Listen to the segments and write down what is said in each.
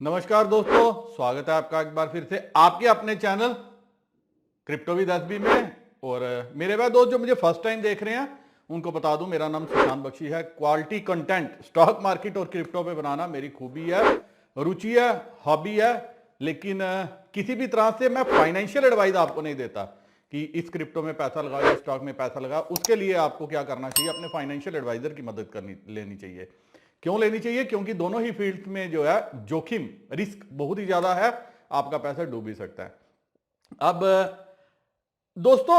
नमस्कार दोस्तों, स्वागत है आपका एक बार फिर से आपके अपने चैनल क्रिप्टो विद एसबी में। और मेरे भाई दोस्त जो मुझे फर्स्ट टाइम देख रहे हैं उनको बता दूं, मेरा नाम सुशांत बख्शी है। क्वालिटी कंटेंट स्टॉक मार्केट और क्रिप्टो पे बनाना मेरी खूबी है, रुचि है, हॉबी है। लेकिन किसी भी तरह से मैं फाइनेंशियल एडवाइस आपको नहीं देता कि इस क्रिप्टो में पैसा लगाओ या स्टॉक में पैसा लगाओ। उसके लिए आपको क्या करना चाहिए, अपने फाइनेंशियल एडवाइजर की मदद लेनी चाहिए। क्यों लेनी चाहिए? क्योंकि दोनों ही फील्ड्स में जो है जोखिम, रिस्क बहुत ही ज्यादा है, आपका पैसा डूब भी सकता है। अब दोस्तों,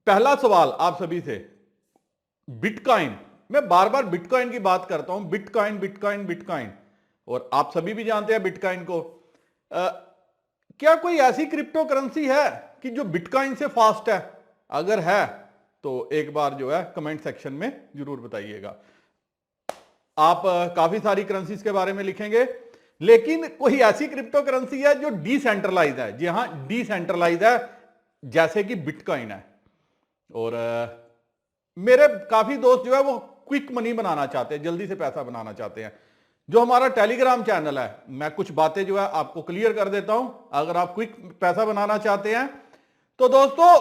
पहला सवाल आप सभी से, बिटकॉइन। मैं बार बार बिटकॉइन की बात करता हूं, बिटकॉइन बिटकॉइन बिटकॉइन, और आप सभी भी जानते हैं बिटकॉइन को। क्या कोई ऐसी क्रिप्टो करेंसी है कि जो बिटकॉइन से फास्ट है? अगर है तो एक बार जो है कमेंट सेक्शन में जरूर बताइएगा। आप काफी सारी करेंसीज के बारे में लिखेंगे, लेकिन कोई ऐसी क्रिप्टो करेंसी है जो डिसेंट्रलाइज है। जी हां, डिसेंट्रलाइज है, जैसे कि बिटकॉइन है। और मेरे काफी दोस्त जो है वो क्विक मनी बनाना चाहते हैं, जल्दी से पैसा बनाना चाहते हैं। जो हमारा टेलीग्राम चैनल है, मैं कुछ बातें जो है आपको क्लियर कर देता हूं। अगर आप क्विक पैसा बनाना चाहते हैं तो दोस्तों,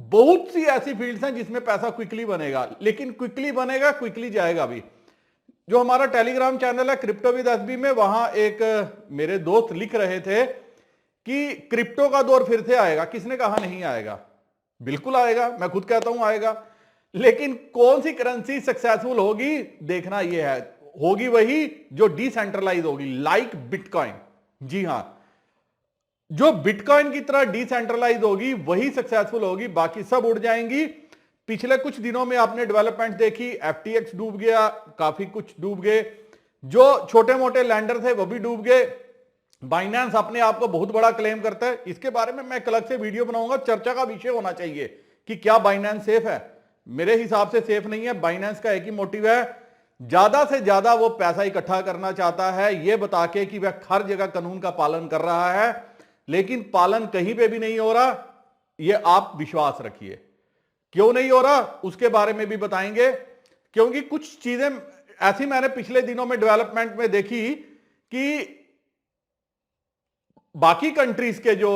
बहुत सी ऐसी फील्ड्स हैं जिसमें पैसा क्विकली बनेगा, लेकिन क्विकली बनेगा, क्विकली जाएगा भी। जो हमारा टेलीग्राम चैनल है क्रिप्टो विद एसबी में, वहां एक मेरे दोस्त लिख रहे थे कि क्रिप्टो का दौर फिर से आएगा। किसने कहा नहीं आएगा? बिल्कुल आएगा, मैं खुद कहता हूं आएगा। लेकिन कौन सी करेंसी सक्सेसफुल होगी, देखना यह है। होगी वही जो डिसेंट्रलाइज होगी, लाइक बिटकॉइन। जी हां, जो बिटकॉइन की तरह डिसेंट्रलाइज होगी वही सक्सेसफुल होगी, बाकी सब उड़ जाएंगी। पिछले कुछ दिनों में आपने डेवलपमेंट देखी, एफटीएक्स डूब गया, काफी कुछ डूब गए, जो छोटे मोटे लैंडर थे वो भी डूब गए। बाइनेंस अपने आप को बहुत बड़ा क्लेम करता है, इसके बारे में मैं एक अलग से वीडियो बनाऊंगा। चर्चा का विषय होना चाहिए कि क्या बाइनेंस सेफ है। मेरे हिसाब से सेफ नहीं है। बाइनेंस का एक ही मोटिव है, ज्यादा से ज्यादा वो पैसा इकट्ठा करना चाहता है, यह बता के कि वह हर जगह कानून का पालन कर रहा है, लेकिन पालन कहीं पे भी नहीं हो रहा। यह आप विश्वास रखिए। क्यों नहीं हो रहा उसके बारे में भी बताएंगे, क्योंकि कुछ चीजें ऐसी मैंने पिछले दिनों में डेवलपमेंट में देखी कि बाकी कंट्रीज के जो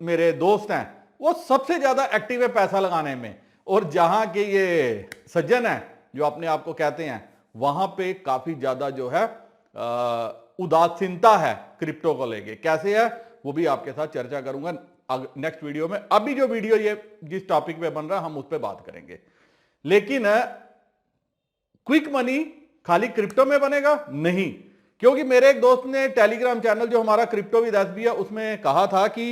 मेरे दोस्त हैं वो सबसे ज्यादा एक्टिव है पैसा लगाने में, और जहां के ये सज्जन हैं जो अपने आप को कहते हैं, वहां पे काफी ज्यादा जो है उदासीनता है क्रिप्टो को लेके। कैसे है वो भी आपके साथ चर्चा करूंगा नेक्स्ट वीडियो में। अभी जो वीडियो ये जिस टॉपिक पे बन रहा है हम उस पर बात करेंगे। लेकिन क्विक मनी खाली क्रिप्टो में बनेगा नहीं, क्योंकि मेरे एक दोस्त ने टेलीग्राम चैनल जो हमारा क्रिप्टो विद एसबी है उसमें कहा था कि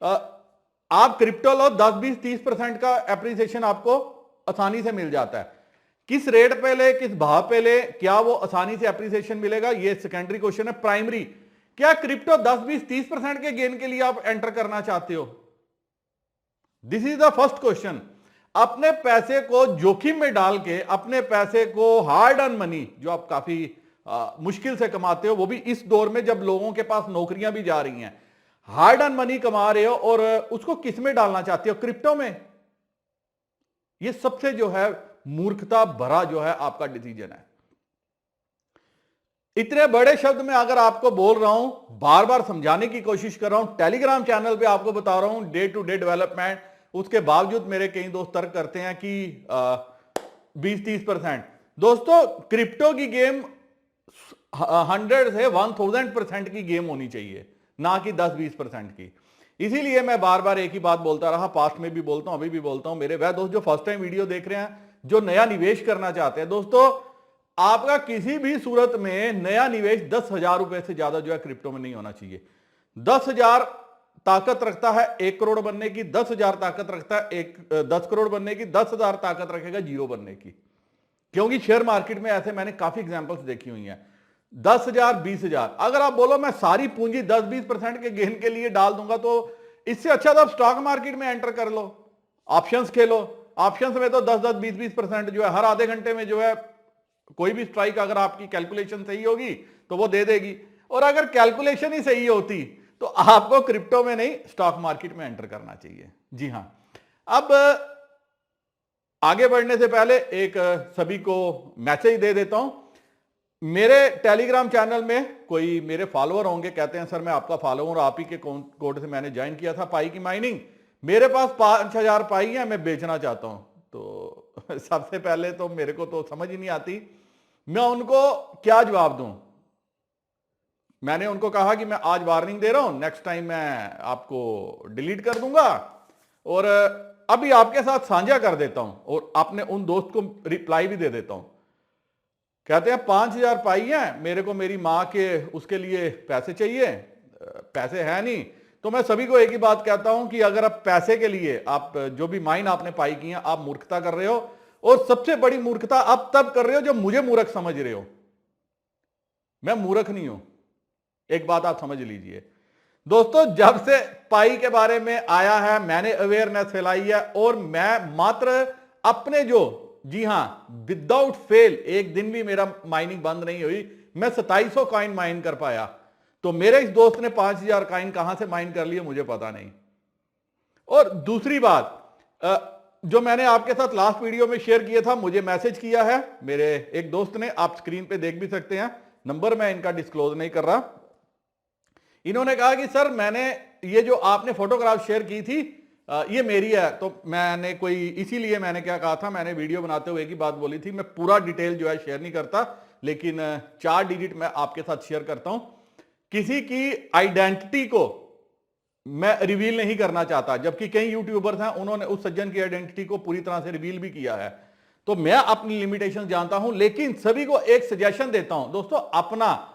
आप क्रिप्टो लो, 10-20-30% का एप्रिसिएशन आपको आसानी से मिल जाता है। किस रेट पे ले, किस भाव पे ले, क्या वो आसानी से एप्रिसिएशन मिलेगा, ये सेकेंडरी क्वेश्चन है। प्राइमरी, क्या क्रिप्टो 10-20-30% के गेन के लिए आप एंटर करना चाहते हो? This is the first question. अपने पैसे को जोखिम में डाल के, अपने पैसे को हार्ड अर्न मनी जो आप काफी मुश्किल से कमाते हो, वो भी इस दौर में जब लोगों के पास नौकरियां भी जा रही हैं, हार्ड अर्न मनी कमा रहे हो और उसको किस में डालना चाहते हो? क्रिप्टो में। ये सबसे जो है मूर्खता भरा जो है आपका डिसीजन है। इतने बड़े शब्द में अगर आपको बोल रहा हूं, बार बार समझाने की कोशिश कर रहा हूं, टेलीग्राम चैनल पे आपको बता रहा हूं डे टू डे डेवलपमेंट, उसके बावजूद मेरे कई दोस्त तर्क करते हैं कि 20-30%। दोस्तों, क्रिप्टो की गेम 100 से 1000% की गेम होनी चाहिए, ना कि 10-20% की। इसीलिए मैं बार बार एक ही बात बोलता रहा, पास्ट में भी बोलता हूं, अभी भी बोलता हूं। मेरे वह दोस्त जो फर्स्ट टाइम वीडियो देख रहे हैं, जो नया निवेश करना चाहते हैं, दोस्तों आपका किसी भी सूरत में नया निवेश 10,000 रुपए से ज्यादा जो है क्रिप्टो में नहीं होना चाहिए। 10,000 ताकत रखता है 1 करोड़ बनने की, 10,000 ताकत रखता है 10 करोड़ बनने की, 10,000 ताकत रखेगा 0 बनने की। क्योंकि शेयर मार्केट में ऐसे मैंने काफी एग्जांपल्स देखी हुई हैं। 10,000, 20,000, अगर आप बोलो मैं सारी पूंजी 10-20% के गेन के लिए डाल दूंगा, तो इससे अच्छा तो आप स्टॉक मार्केट में एंटर कर लो, ऑप्शंस खेलो। ऑप्शंस में तो 10-10, 20-20% जो है हर आधे घंटे में जो है कोई भी स्ट्राइक, अगर आपकी कैलकुलेशन सही होगी तो वो दे देगी, और अगर कैलकुलेशन ही सही होती तो आपको क्रिप्टो में नहीं स्टॉक मार्केट में एंटर करना चाहिए। जी हां, अब आगे बढ़ने से पहले एक सभी को मैसेज दे देता हूं। मेरे टेलीग्राम चैनल में कोई मेरे फॉलोअर होंगे, कहते हैं सर मैं आपका फॉलोअर, आप ही के कोड से मैंने ज्वाइन किया था पाई की माइनिंग, मेरे पास 5,000 पाई है, मैं बेचना चाहता हूं। तो सबसे पहले तो मेरे को तो समझ ही नहीं आती मैं उनको क्या जवाब दूं। मैंने उनको कहा कि मैं आज वार्निंग दे रहा हूं, नेक्स्ट टाइम मैं आपको डिलीट कर दूंगा और अभी आपके साथ साझा कर देता हूं और अपने उन दोस्त को रिप्लाई भी दे देता हूं। कहते हैं 5,000 पाई है, मेरे को मेरी माँ के उसके लिए पैसे चाहिए, पैसे है नहीं। तो मैं सभी को एक ही बात कहता हूं कि अगर आप पैसे के लिए आप जो भी माइन आपने पाई की है, आप मूर्खता कर रहे हो और सबसे बड़ी मूर्खता आप तब कर रहे हो जब मुझे मूर्ख समझ रहे हो। मैं मूर्ख नहीं हूं, एक बात आप समझ लीजिए दोस्तों। जब से पाई के बारे में आया है मैंने अवेयरनेस फैलाई है और मैं मात्र अपने जो, जी हां, विदाउट फेल एक दिन भी मेरा माइनिंग बंद नहीं हुई, मैं 2700 कॉइन माइन कर पाया। तो मेरे इस दोस्त ने 5,000 कॉइन कहां से माइन कर लिए मुझे पता नहीं। और दूसरी बात, जो मैंने आपके साथ लास्ट वीडियो में शेयर किया था, मुझे मैसेज किया है मेरे एक दोस्त ने, आप स्क्रीन पे देख भी सकते हैं, नंबर मैं इनका डिस्क्लोज नहीं कर रहा। इन्होंने कहा कि सर मैंने ये जो आपने फोटोग्राफ शेयर की थी ये मेरी है। तो मैंने कोई, इसीलिए मैंने क्या कहा था, मैंने वीडियो बनाते हुए एक ही बात बोली थी, मैं पूरा डिटेल जो है शेयर नहीं करता, लेकिन 4 डिजिट मैं आपके साथ शेयर करता हूं। किसी की आइडेंटिटी को मैं रिवील नहीं करना चाहता, जबकि कई यूट्यूबर्स हैं उन्होंने उस सज्जन की आइडेंटिटी को पूरी तरह से रिवील भी किया है। तो मैं अपनी लिमिटेशन जानता हूं, लेकिन सभी को एक सजेशन देता हूं दोस्तों, अपना,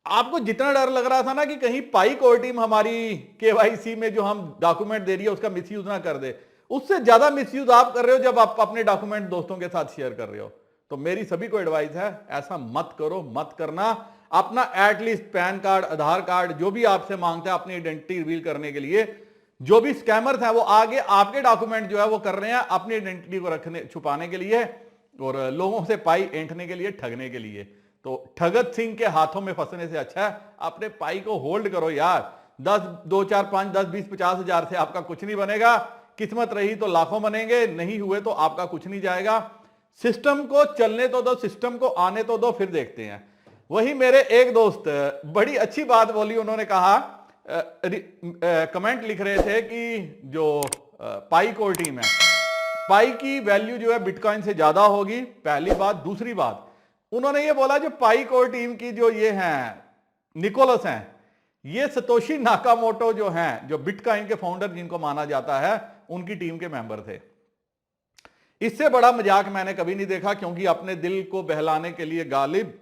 आपको जितना डर लग रहा था ना कि कहीं पाई कोर टीम हमारी केवाईसी में जो हम डॉक्यूमेंट दे रही है उसका मिसयूज ना कर दे, उससे ज्यादा मिसयूज आप कर रहे हो जब आप अपने डॉक्यूमेंट दोस्तों के साथ शेयर कर रहे हो। तो मेरी सभी को एडवाइस है, ऐसा मत करो, मत करना। अपना एटलीस्ट पैन कार्ड, आधार कार्ड, जो भी आपसे मांगता है अपनी आइडेंटिटी रिवील करने के लिए। जो भी स्कैमर्स हैं वो आगे आपके डॉक्यूमेंट जो है वो कर रहे हैं अपनी आइडेंटिटी को रखने, छुपाने के लिए और लोगों से पाई ऐंठने के लिए, ठगने के लिए। तो ठगत सिंह के हाथों में फंसने से अच्छा है अपने पाई को होल्ड करो यार। 10, 2, 4, 5, 10, 20, 50 हजार से आपका कुछ नहीं बनेगा। किस्मत रही तो लाखों बनेंगे, नहीं हुए तो आपका कुछ नहीं जाएगा। सिस्टम को चलने तो दो, सिस्टम को आने तो दो, फिर देखते हैं। वही मेरे एक दोस्त बड़ी अच्छी बात बोली, उन्होंने कहा, कमेंट लिख रहे थे कि जो पाई कोर टीम है, पाई की वैल्यू जो है बिटकॉइन से ज्यादा होगी, पहली बात। दूसरी बात, उन्होंने ये बोला जो पाई कोर टीम की जो ये हैं निकोलस हैं, ये सतोशी नाकामोटो जो हैं, जो बिटकॉइन के फाउंडर जिनको माना जाता है, उनकी टीम के मेंबर थे। इससे बड़ा मजाक मैंने कभी नहीं देखा, क्योंकि अपने दिल को बहलाने के लिए गालिब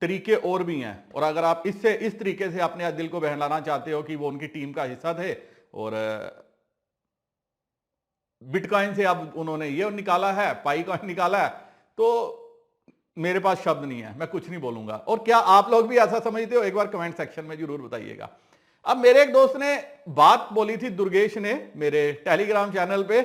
तरीके और भी हैं। और अगर आप इससे इस तरीके से अपने दिल को बहलाना चाहते हो कि वो उनकी टीम का हिस्सा थे और बिटकॉइन से अब उन्होंने ये निकाला है, पाई कॉइन निकाला है, तो मेरे पास शब्द नहीं है, मैं कुछ नहीं बोलूंगा। और क्या आप लोग भी ऐसा समझते हो? एक बार कमेंट सेक्शन में जरूर बताइएगा। अब मेरे एक दोस्त ने बात बोली थी, दुर्गेश ने, मेरे टेलीग्राम चैनल पे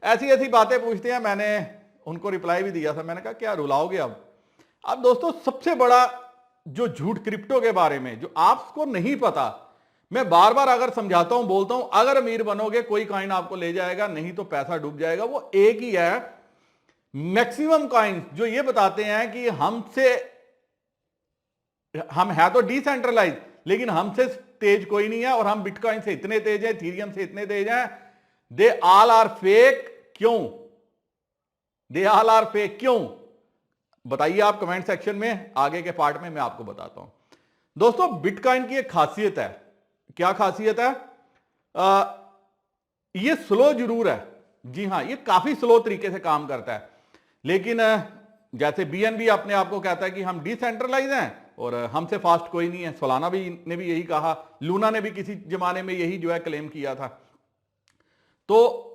ऐसी ऐसी बातें पूछते हैं, मैंने उनको रिप्लाई भी दिया था। मैंने कहा क्या रुलाओगे अब दोस्तों, सबसे बड़ा जो झूठ क्रिप्टो के बारे में जो आपको नहीं पता, मैं बार बार अगर समझाता हूं, बोलता हूं, अगर अमीर बनोगे कोई कॉइन आपको ले जाएगा, नहीं तो पैसा डूब जाएगा। वो एक ही है, मैक्सिमम कॉइन्स जो ये बताते हैं कि हम है तो डिसेंट्रलाइज, लेकिन हमसे तेज कोई नहीं है और हम बिटकॉइन से इतने तेज हैं, इथेरियम से इतने तेज हैं। They all are fake. क्यों दे ऑल आर फेक? क्यों बताइए आप कमेंट सेक्शन में, आगे के पार्ट में मैं आपको बताता हूं। दोस्तों बिटकॉइन की एक खासियत है। क्या खासियत है? ये स्लो जरूर है, जी हां, ये काफी स्लो तरीके से काम करता है, लेकिन जैसे बीएनबी अपने आप को कहता है कि हम डिसेंट्रलाइज हैं और हमसे फास्ट कोई नहीं है। सोलाना भी ने भी यही कहा, लूना ने भी किसी जमाने में यही जो है क्लेम किया था। तो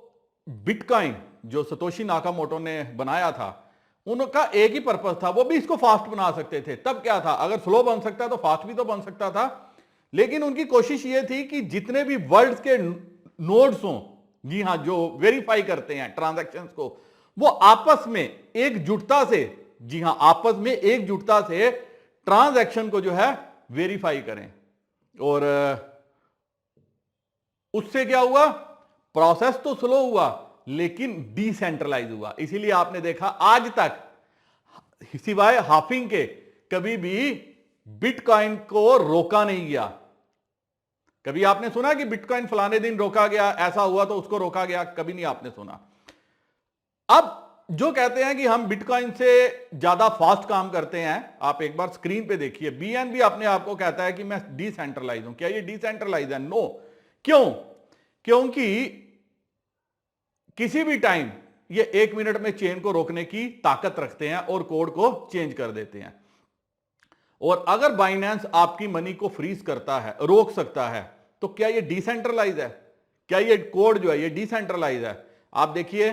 बिटकॉइन जो सतोशी नाकामोटो ने बनाया था, उनका एक ही पर्पस था, वो भी इसको फास्ट बना सकते थे। तब क्या था, अगर स्लो बन सकता है तो फास्ट भी तो बन सकता था। लेकिन उनकी कोशिश ये थी कि जितने भी वर्ल्ड के नोड्स हों, जी हां, जो वेरीफाई करते हैं ट्रांजैक्शंस को, वो आपस में एकजुटता से, जी हां, आपस में एकजुटता से ट्रांजैक्शन को जो है वेरीफाई करें। और उससे क्या हुआ, प्रोसेस तो स्लो हुआ लेकिन डिसेंट्रलाइज हुआ। इसीलिए आपने देखा आज तक सिवाय हाफिंग के कभी भी बिटकॉइन को रोका नहीं गया। कभी आपने सुना कि बिटकॉइन फलाने दिन रोका गया, ऐसा हुआ तो उसको रोका गया? कभी नहीं आपने सुना। अब जो कहते हैं कि हम बिटकॉइन से ज्यादा फास्ट काम करते हैं, आप एक बार स्क्रीन पे देखिए, बीएनबी अपने आप को कहता है कि मैं डिसेंट्रलाइज हूं। क्या ये डिसेंट्रलाइज है? नो। क्यों? क्योंकि किसी भी टाइम ये 1 मिनट में चेन को रोकने की ताकत रखते हैं और कोड को चेंज कर देते हैं। और अगर बाइनेंस आपकी मनी को फ्रीज करता है, रोक सकता है, तो क्या ये डिसेंट्रलाइज है? क्या ये कोड जो है ये डिसेंट्रलाइज है? आप देखिए,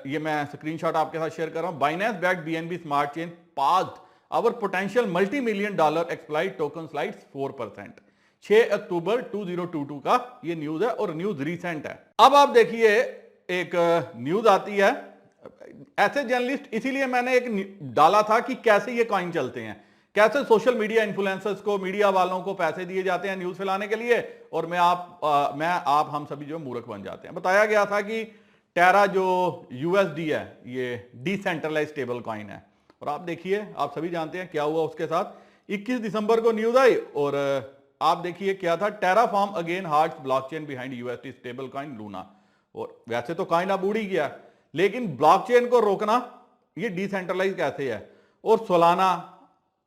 ये मैं स्क्रीनशॉट आपके साथ शेयर कर रहा हूं। Binance backed BNB smart chain passed our potential $multi-million exploit token slides 4%। 6 अक्टूबर 2022 का ये न्यूज है और न्यूज रीसेंट है। अब आप देखिए, एक न्यूज आती है, ऐसे जर्नलिस्ट, इसीलिए मैंने एक डाला था कि कैसे ये कॉइन चलते हैं, कैसे सोशल मीडिया इन्फ्लुएंसर्स को, मीडिया वालों को पैसे दिए जाते हैं न्यूज फैलाने के लिए, और आप हम सभी जो मूर्ख बन जाते हैं। बताया गया था कि टेरा जो यूएसडी है ये डिसेंट्रलाइज स्टेबल कॉइन है। और आप देखिए, आप सभी जानते हैं क्या हुआ उसके साथ। 21 दिसंबर को न्यूज आई और आप देखिए क्या था, Terraform again hearts blockchain behind USD stable coin Luna. और वैसे तो कॉइन अब उड़ ही गया, लेकिन ब्लॉकचेन को रोकना ये डिसेंट्रलाइज कैसे है? और सोलाना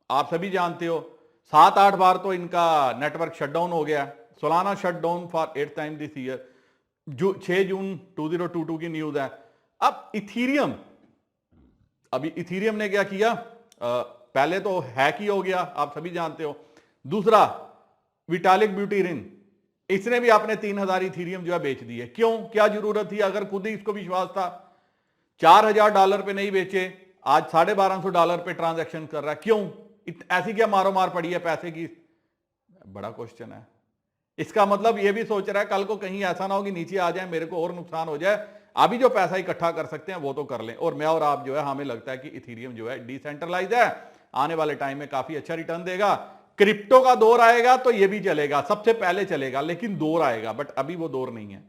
आप सभी जानते हो 7-8 बार तो इनका नेटवर्क शटडाउन हो गया। Solana shutdown for 8th time this year. 6 जून 2022 की न्यूज है। अब इथीरियम, अभी इथीरियम ने क्या किया, पहले तो हैक ही हो गया, आप सभी जानते हो। दूसरा विटालिक ब्यूटीरिन, इसने भी अपने 3000 इथीरियम जो है बेच दिए। क्यों? क्या जरूरत थी? अगर खुद ही इसको विश्वास था। $4000 पे नहीं बेचे, आज $1250 पे ट्रांजैक्शन कर रहा है। क्यों? ऐसी क्या मारो मार पड़ी है पैसे की? बड़ा क्वेश्चन है। इसका मतलब यह भी सोच रहा है कल को कहीं ऐसा ना हो कि नीचे आ जाए, मेरे को और नुकसान हो जाए। अभी जो पैसा इकट्ठा कर सकते हैं वो तो कर लें। और मैं और आप जो है, हमें लगता है कि इथीरियम जो है डिसेंट्रलाइज है, आने वाले टाइम में काफी अच्छा रिटर्न देगा। क्रिप्टो का दौर आएगा तो ये भी चलेगा, सबसे पहले चलेगा, लेकिन दौर आएगा, बट अभी वो दौर नहीं है।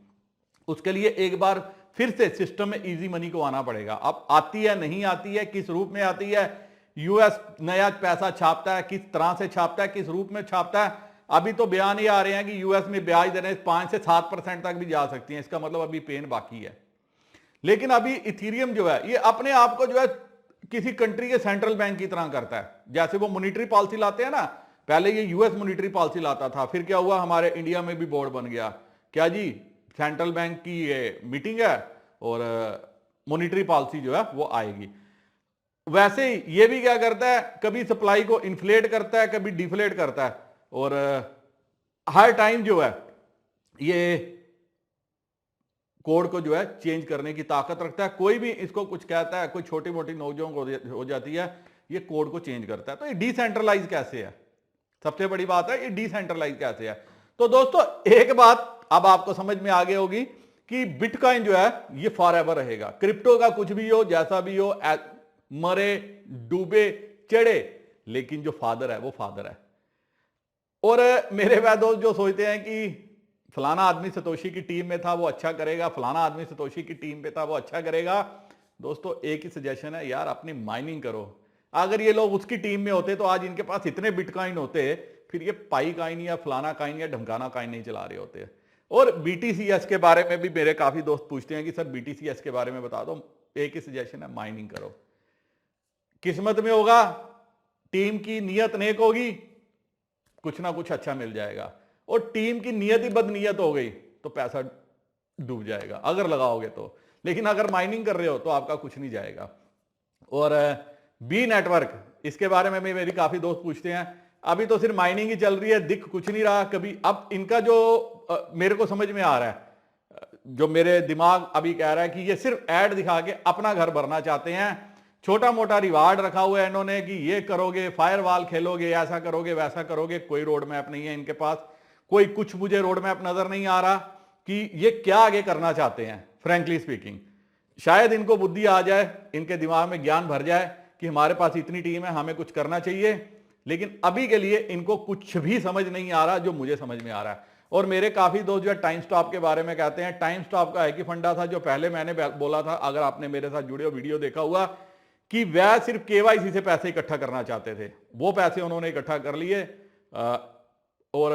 उसके लिए एक बार फिर से सिस्टम में इजी मनी को आना पड़ेगा। अब आती है, नहीं आती है, किस रूप में आती है, यूएस नया पैसा छापता है, किस तरह से छापता है, किस रूप में छापता है, अभी तो बयान ये आ रहे हैं कि यूएस में ब्याज दरें 5 से 7% तक भी जा सकती हैं। इसका मतलब अभी पेन बाकी है। लेकिन अभी इथीरियम जो है ये अपने आप को जो है किसी कंट्री के सेंट्रल बैंक की तरह करता है। जैसे वो मॉनिटरी पॉलिसी लाते हैं ना, पहले ये यूएस मॉनिटरी पॉलिसी लाता था, फिर क्या हुआ, हमारे इंडिया में भी बोर्ड बन गया, क्या जी, सेंट्रल बैंक की ये मीटिंग है और मॉनिटरी पॉलिसी जो है वो आएगी। वैसे ही ये भी क्या करता है, कभी सप्लाई को इन्फ्लेट करता है, कभी डिफ्लेट करता है, और हर टाइम जो है ये कोड को जो है चेंज करने की ताकत रखता है। कोई भी इसको कुछ कहता है, कोई छोटी मोटी नोकझोंक हो जाती है, ये कोड को चेंज करता है। तो ये डिसेंट्रलाइज कैसे है? सबसे बड़ी बात है ये डिसेंट्रलाइज कैसे है। तो दोस्तों एक बात अब आपको समझ में आ गई होगी कि बिटकॉइन जो है ये फॉर एवर रहेगा। क्रिप्टो का कुछ भी हो, जैसा भी हो, मरे डूबे चढ़े, लेकिन जो फादर है वो फादर है। और मेरे वह दोस्त जो सोचते हैं कि फलाना आदमी सतोशी की टीम में था वो अच्छा करेगा, फलाना आदमी सतोशी की टीम पे था वो अच्छा करेगा, दोस्तों एक ही सजेशन है यार, अपनी माइनिंग करो। अगर ये लोग उसकी टीम में होते तो आज इनके पास इतने बिटकॉइन होते, फिर ये पाई कॉइन या फलाना कॉइन या ढमकाना कॉइन नहीं चला रहे होते। और बीटीसीएस के बारे में भी मेरे काफी दोस्त पूछते हैं कि सर बीटीसीएस के बारे में बता दो। एक ही सजेशन है, माइनिंग करो। किस्मत में होगा, टीम की नियत नेक होगी, कुछ ना कुछ अच्छा मिल जाएगा। और टीम की नियत ही बदनीयत हो गई तो पैसा डूब जाएगा अगर लगाओगे तो। लेकिन अगर माइनिंग कर रहे हो तो आपका कुछ नहीं जाएगा। और बी नेटवर्क, इसके बारे में भी मेरी काफी दोस्त पूछते हैं। अभी तो सिर्फ माइनिंग ही चल रही है, दिख कुछ नहीं रहा कभी। अब इनका जो मेरे को समझ में आ रहा है, जो मेरे दिमाग अभी कह रहा है कि ये सिर्फ ऐड दिखा के अपना घर भरना चाहते हैं। छोटा मोटा रिवार्ड रखा हुआ है इन्होंने कि ये करोगे, फायरवॉल खेलोगे, ऐसा करोगे, वैसा करोगे। कोई रोड मैप नहीं है इनके पास, कोई कुछ मुझे रोड मैप नजर नहीं आ रहा कि ये क्या आगे करना चाहते हैं। फ्रैंकली स्पीकिंग, शायद इनको बुद्धि आ जाए, इनके दिमाग में ज्ञान भर जाए कि हमारे पास इतनी टीम है, हमें कुछ करना चाहिए। लेकिन अभी के लिए इनको कुछ भी समझ नहीं आ रहा जो मुझे समझ में आ रहा है। और मेरे काफी दोस्त जो है टाइम स्टॉप के बारे में कहते हैं। टाइम स्टॉप का एक ही फंडा था जो पहले मैंने बोला था, अगर आपने मेरे साथ जुड़े हो वीडियो देखा हुआ, कि वह सिर्फ केवाईसी से पैसे इकट्ठा करना चाहते थे। वो पैसे उन्होंने इकट्ठा कर लिए और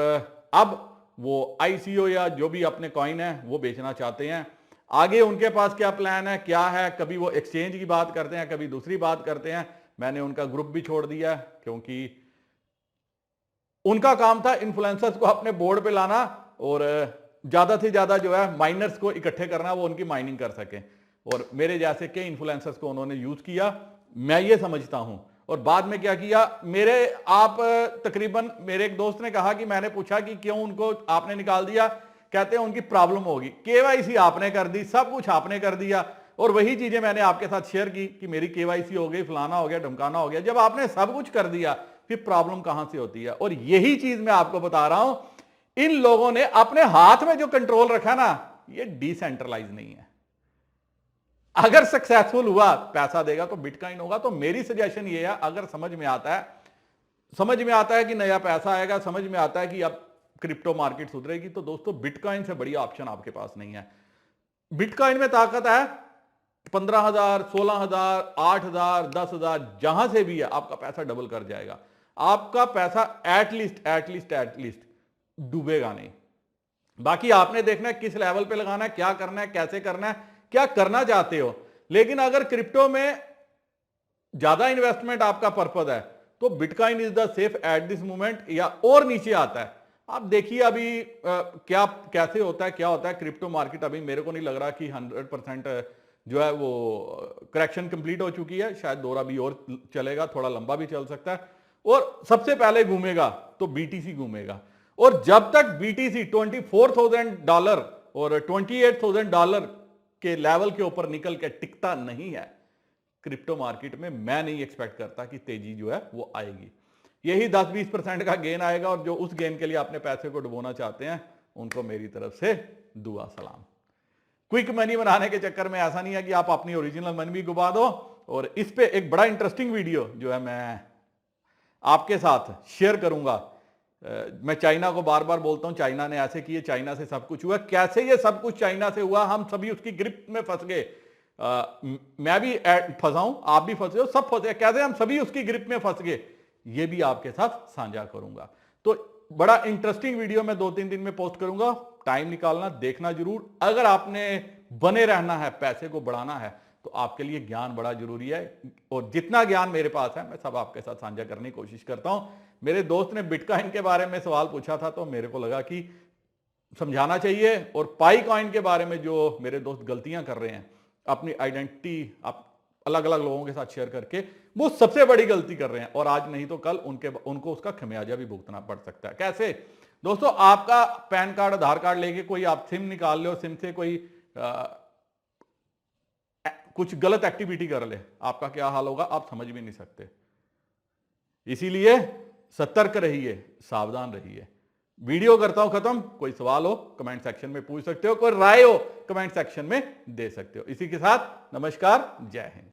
अब वो आईसीओ या जो भी अपने कॉइन है वो बेचना चाहते हैं। आगे उनके पास क्या प्लान है, क्या है, कभी वो एक्सचेंज की बात करते हैं, कभी दूसरी बात करते हैं। मैंने उनका ग्रुप भी छोड़ दिया क्योंकि उनका काम था इन्फ्लुएंसर्स को अपने बोर्ड पे लाना और ज्यादा से ज्यादा जो है माइनर्स को इकट्ठे करना, वो उनकी माइनिंग कर सके। और मेरे जैसे कई इन्फ्लुएंसर्स को उन्होंने यूज किया, मैं ये समझता हूं। और बाद में क्या किया, तकरीबन मेरे एक दोस्त ने कहा कि मैंने पूछा कि क्यों उनको आपने निकाल दिया, कहते हैं उनकी प्रॉब्लम होगी। केवाईसी आपने कर दी, सब कुछ आपने कर दिया, और वही चीजें मैंने आपके साथ शेयर की कि मेरी केवाईसी हो गई, फलाना हो गया, ढमकाना हो गया। जब आपने सब कुछ कर दिया फिर प्रॉब्लम कहां से होती है? और यही चीज मैं आपको बता रहा हूं, इन लोगों ने अपने हाथ में जो कंट्रोल रखा ना, ये डिसेंट्रलाइज नहीं है। अगर सक्सेसफुल हुआ, पैसा देगा तो बिटकॉइन होगा। तो मेरी सजेशन ये है, अगर समझ में आता है कि नया पैसा आएगा, समझ में आता है कि अब क्रिप्टो मार्केट सुधरेगी, तो दोस्तों बिटकॉइन से बड़ी ऑप्शन आपके पास नहीं है। बिटकॉइन में ताकत है 15,000, 16,000, 8,000, 10,000, जहां से भी है आपका पैसा डबल कर जाएगा। आपका पैसा एटलीस्ट डूबेगा नहीं। बाकी आपने देखना है किस लेवल पे लगाना है, क्या करना है, कैसे करना है, क्या करना चाहते हो। लेकिन अगर क्रिप्टो में ज्यादा इन्वेस्टमेंट आपका पर्पज है तो bitcoin is the safe at this moment, या और नीचे आता है। आप देखिए अभी क्या कैसे होता है, क्या होता है क्रिप्टो मार्केट। अभी मेरे को नहीं लग रहा कि 100% जो है वो करेक्शन कंप्लीट हो चुकी है। शायद दौरा भी और चलेगा, थोड़ा लंबा भी चल सकता है। और सबसे पहले घूमेगा तो बीटीसी घूमेगा। और जब तक बीटीसी $24,000 और $28,000 के लेवल के ऊपर निकल के टिकता नहीं है क्रिप्टो मार्केट में, मैं नहीं एक्सपेक्ट करता कि तेजी जो है वो आएगी। यही 10-20% का गेन आएगा। और जो उस गेन के लिए अपने पैसे को डुबोना चाहते हैं, उनको मेरी तरफ से दुआ सलाम। क्विक मनी बनाने के चक्कर में ऐसा नहीं है कि आप अपनी ओरिजिनल मनी भी डुबा दो। और इस पे एक बड़ा इंटरेस्टिंग वीडियो जो है मैं आपके साथ शेयर करूंगा। मैं चाइना को बार बार बोलता हूं, चाइना ने ऐसे किए, चाइना से सब कुछ हुआ। कैसे ये सब कुछ चाइना से हुआ, हम सभी उसकी ग्रिप में फंस गए। मैं भी फंसा हूं, आप भी फंसे हो, सब फंसे। कैसे हम सभी उसकी ग्रिप में फंस गए, ये भी आपके साथ साझा करूंगा। तो बड़ा इंटरेस्टिंग वीडियो मैं 2-3 दिन में पोस्ट करूंगा। टाइम निकालना, देखना जरूर। अगर आपने बने रहना है, पैसे को बढ़ाना है, तो आपके लिए ज्ञान बड़ा जरूरी है। और जितना ज्ञान मेरे पास है मैं सब आपके साथ साझा करने की कोशिश करता हूं। मेरे दोस्त ने बिटकॉइन के बारे में सवाल पूछा था, तो मेरे को लगा कि समझाना चाहिए। और पाई कॉइन के बारे में जो मेरे दोस्त गलतियां कर रहे हैं, अपनी आइडेंटिटी अलग अलग लोगों के साथ शेयर करके, वो सबसे बड़ी गलती कर रहे हैं। और आज नहीं तो कल उनको उसका खमियाजा भी भुगतना पड़ सकता है। कैसे दोस्तों, आपका पैन कार्ड, आधार कार्ड लेके कोई आप सिम निकाल ले और सिम से कोई कुछ गलत एक्टिविटी कर ले, आपका क्या हाल होगा आप समझ भी नहीं सकते। इसीलिए सतर्क रहिए, सावधान रहिए। वीडियो करता हूं खत्म। कोई सवाल हो कमेंट सेक्शन में पूछ सकते हो, कोई राय हो कमेंट सेक्शन में दे सकते हो। इसी के साथ नमस्कार, जय हिंद।